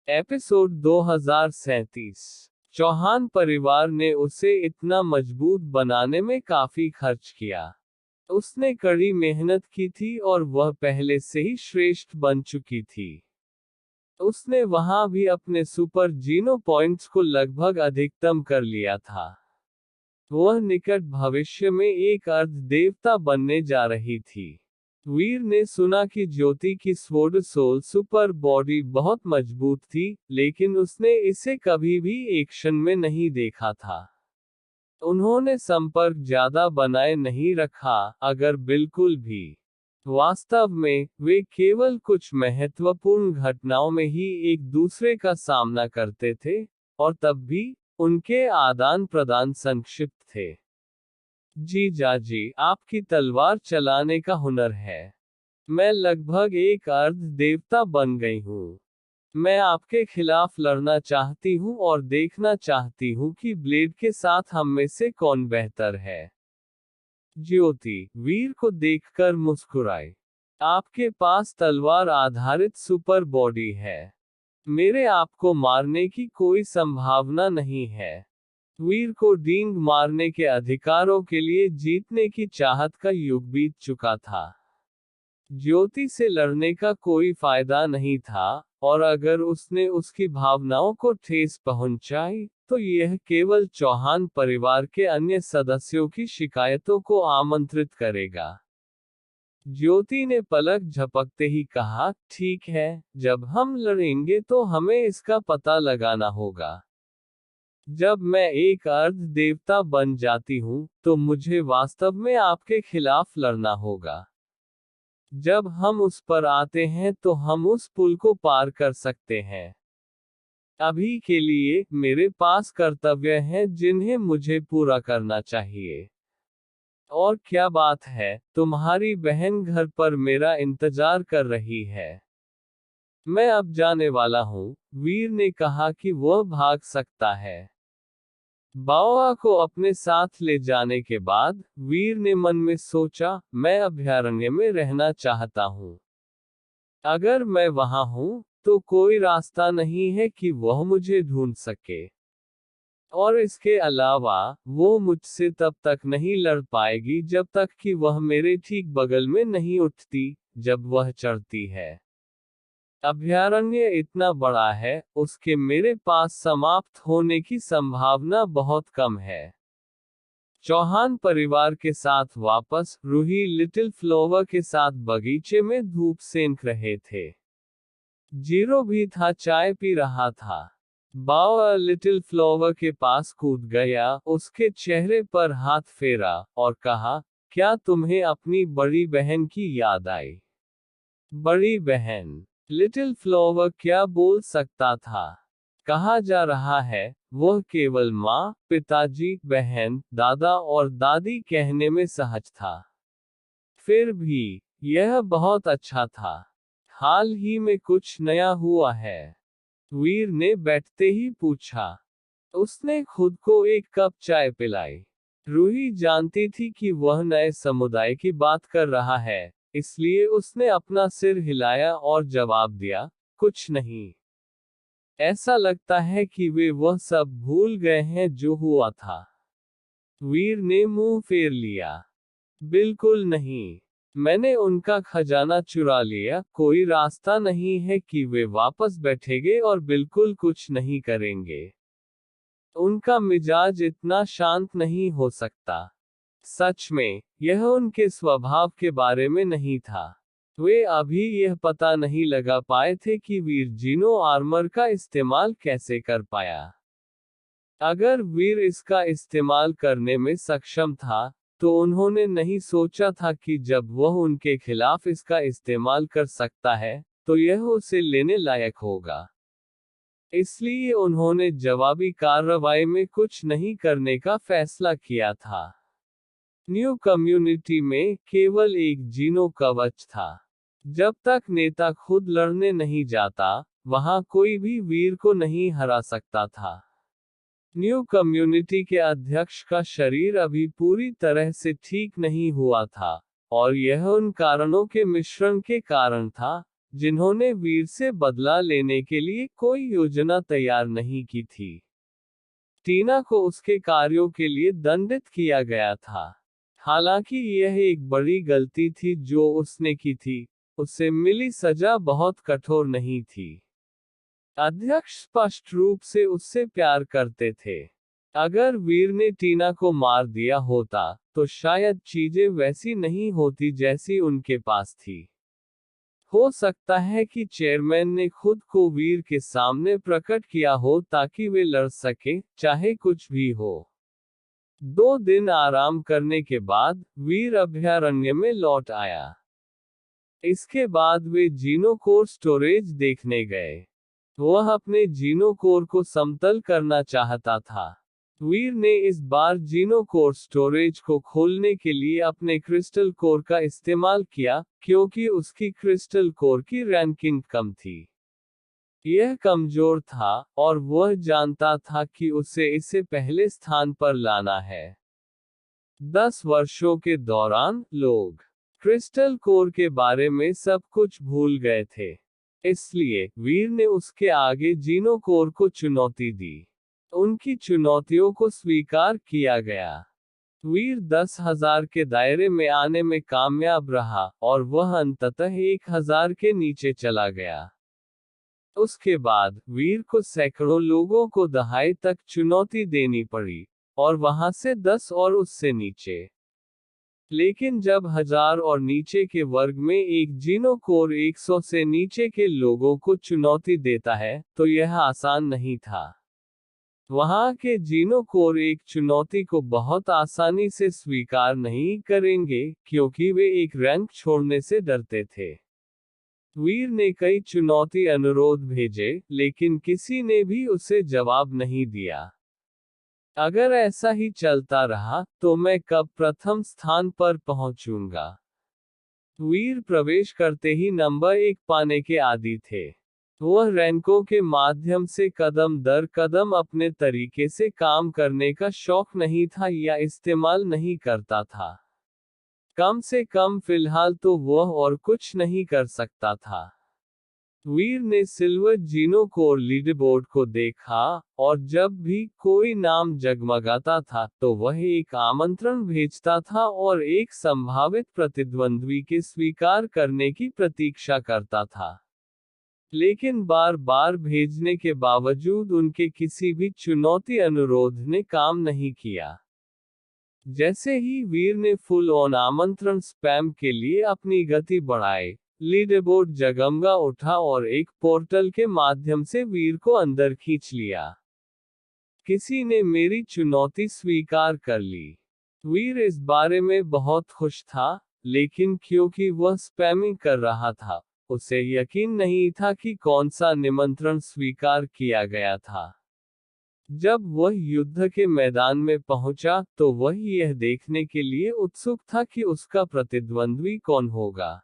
Episode 2037। Chauhan परिवार ने उसे इतना मजबूत बनाने में काफी खर्च किया। उसने कड़ी मेहनत की थी और वह पहले से ही श्रेष्ठ बन चुकी थी। उसने वहां भी अपने सुपर जीनो पॉइंट्स को लगभग अधिकतम कर लिया था। वह निकट भविष्य में एक अर्ध देवता बनने जा रही थी। वीर ने सुना कि ज्योति की स्वॉर्ड सोल सुपर बॉडी बहुत मजबूत थी, लेकिन उसने इसे कभी भी एक्शन में नहीं देखा था। उन्होंने संपर्क ज्यादा बनाए नहीं रखा, अगर बिल्कुल भी। वास्तव में, वे केवल कुछ महत्वपूर्ण घटनाओं में ही एक दूसरे का सामना करते थे, और तब भी, उनके आदान प्रदान संक्षिप्त थे। जीजाजी, आपकी तलवार चलाने का हुनर है। मैं लगभग एक अर्ध देवता बन गई हूँ। मैं आपके खिलाफ लड़ना चाहती हूँ और देखना चाहती हूँ कि ब्लेड के साथ हम में से कौन बेहतर है। ज्योति, वीर को देखकर मुस्कुराई। आपके पास तलवार आधारित सुपर बॉडी है। मेरे आपको मारने की कोई संभावना नहीं है। वीर को डींग मारने के अधिकारों के लिए जीतने की चाहत का युग बीत चुका था। ज्योति से लड़ने का कोई फायदा नहीं था, और अगर उसने उसकी भावनाओं को ठेस पहुंचाई, तो यह केवल चौहान परिवार के अन्य सदस्यों की शिकायतों को आमंत्रित करेगा। ज्योति ने पलक झपकते ही कहा, ठीक है, जब हम लड़ेंगे तो हमें इसका पता लगाना होगा। जब मैं एक अर्ध देवता बन जाती हूँ, तो मुझे वास्तव में आपके खिलाफ लड़ना होगा। जब हम उस पर आते हैं तो हम उस पुल को पार कर सकते हैं। अभी के लिए, मेरे पास कर्तव्य हैं जिन्हें मुझे पूरा करना चाहिए। और क्या बात है, तुम्हारी बहन घर पर मेरा इंतजार कर रही है। मैं अब जाने वाला हूँ। वीर ने कहा कि वह भाग सकता है। बावा को अपने साथ ले जाने के बाद, वीर ने मन में सोचा, मैं अभयारण्य में रहना चाहता हूँ। अगर मैं वहां हूँ, तो कोई रास्ता नहीं है कि वह मुझे ढूंढ सके। और इसके अलावा, वो मुझसे तब तक नहीं लड़ पाएगी जब तक कि वह मेरे ठीक बगल में नहीं उठती, जब वह चढ़ती है। अभयारण्य इतना बड़ा है, उसके मेरे पास समाप्त होने की संभावना बहुत कम है। चौहान परिवार के साथ वापस, रूही लिटिल फ्लोवर के साथ बगीचे में धूप सेंक रहे थे। जीरो भी था, चाय पी रहा था। बावा लिटिल फ्लोवर के पास कूद गया, उसके चेहरे पर हाथ फेरा, और कहा, क्या तुम्हें अपनी बड़ी बहन की याद आई? बड़ी बहन। लिटिल फ्लोवर क्या बोल सकता था। कहा जा रहा है, वह केवल माँ, पिताजी, बहन, दादा और दादी कहने में सहज था। फिर भी, यह बहुत अच्छा था। हाल ही में कुछ नया हुआ है? वीर ने बैठते ही पूछा। उसने खुद को एक कप चाय पिलाई। रूही जानती थी कि वह नए समुदाय की बात कर रहा है, इसलिए उसने अपना सिर हिलाया और जवाब दिया, कुछ नहीं। ऐसा लगता है कि वे वह सब भूल गए हैं जो हुआ था। वीर ने मुंह फेर लिया। बिल्कुल नहीं। मैंने उनका खजाना चुरा लिया, कोई रास्ता नहीं है कि वे वापस बैठेंगे और बिल्कुल कुछ नहीं करेंगे। उनका मिजाज इतना शांत नहीं हो सकता। सच में, यह उनके स्वभाव के बारे में नहीं था। वे अभी यह पता नहीं लगा पाए थे कि वीर जीनो आर्मर का इस्तेमाल कैसे कर पाया। अगर वीर इसका इस्तेमाल करने में सक्षम था, तो उन्होंने नहीं सोचा था कि जब वह उनके खिलाफ इसका इस्तेमाल कर सकता है, तो यह उसे लेने लायक होगा। इसलिए उन्होंने जवाबी कार्रवाई में कुछ नहीं करने का फैसला किया था। न्यू कम्युनिटी में केवल एक जीनो कवच था। जब तक नेता खुद लड़ने नहीं जाता, वहां कोई भी वीर को नहीं हरा सकता था। न्यू कम्युनिटी के अध्यक्ष का शरीर अभी पूरी तरह से ठीक नहीं हुआ था, और यह उन कारणों के मिश्रण के कारण था, जिन्होंने वीर से बदला लेने के लिए कोई योजना तैयार नहीं की थी। टीना को उसके कार्यों के लिए दंडित किया गया था। हालांकि यह एक बड़ी गलती थी जो उसने की थी, उसे मिली सजा बहुत कठोर नहीं थी। अध्यक्ष स्पष्ट रूप से उससे प्यार करते थे। अगर वीर ने टीना को मार दिया होता, तो शायद चीजें वैसी नहीं होती जैसी उनके पास थी। हो सकता है कि चेयरमैन ने खुद को वीर के सामने प्रकट किया हो ताकि वे लड़ सकें, चाहे कुछ भी हो। 2 दिन आराम करने के बाद वीर अभयारण्य में लौट आया। इसके बाद वे जीनोकोर स्टोरेज देखने गए। वह अपने जीनोकोर को समतल करना चाहता था। वीर ने इस बार जीनोकोर स्टोरेज को खोलने के लिए अपने क्रिस्टल कोर का इस्तेमाल किया, क्योंकि उसकी क्रिस्टल कोर की रैंकिंग कम थी। यह कमजोर था, और वह जानता था कि उसे इसे पहले स्थान पर लाना है। 10 वर्षों के दौरान, लोग क्रिस्टल कोर के बारे में सब कुछ भूल गए थे। इसलिए, वीर ने उसके आगे जीनोकोर को चुनौती दी। उनकी चुनौतियों को स्वीकार किया गया। वीर 10,000 के दायरे में आने में कामयाब रहा, और वह अंततः 1,000 के नीचे चला गया। उसके बाद, वीर को सैकड़ों लोगों को दहाई तक चुनौती देनी पड़ी, और वहां से 10 और उससे नीचे। लेकिन जब 1000 और नीचे के वर्ग में एक जीनोकोर 100 से नीचे के लोगों को चुनौती देता है, तो यह आसान नहीं था। वहां के जीनोकोर एक चुनौती को बहुत आसानी से स्वीकार नहीं करेंगे, क्योंकि वे एक रैंक छोड़ने से डरते थे। वीर ने कई चुनौती अनुरोध भेजे, लेकिन किसी ने भी उसे जवाब नहीं दिया। अगर ऐसा ही चलता रहा, तो मैं कब प्रथम स्थान पर पहुंचूंगा? वीर प्रवेश करते ही नंबर 1 पाने के आदी थे। वह रैंकों के माध्यम से कदम दर कदम अपने तरीके से काम करने का शौक नहीं था या इस्तेमाल नहीं करता था। कम से कम फिलहाल तो वह और कुछ नहीं कर सकता था। वीर ने सिल्वर जीनोकोर लीडरबोर्ड को देखा, और जब भी कोई नाम जगमगाता था, तो वह एक आमंत्रण भेजता था और एक संभावित प्रतिद्वंद्वी के स्वीकार करने की प्रतीक्षा करता था। लेकिन बार बार भेजने के बावजूद उनके किसी भी चुनौती अनुरोध ने काम नहीं किया। जैसे ही वीर ने फुल ऑन आमंत्रण स्पैम के लिए अपनी गति बढ़ाई, लीडरबोर्ड जगमगा उठा और एक पोर्टल के माध्यम से वीर को अंदर खींच लिया। किसी ने मेरी चुनौती स्वीकार कर ली। वीर इस बारे में बहुत खुश था, लेकिन क्योंकि वह स्पैमिंग कर रहा था, उसे यकीन नहीं था कि कौन सा निमंत्रण स्वीकार किया गया था। जब वह युद्ध के मैदान में पहुंचा, तो वह यह देखने के लिए उत्सुक था कि उसका प्रतिद्वंद्वी कौन होगा।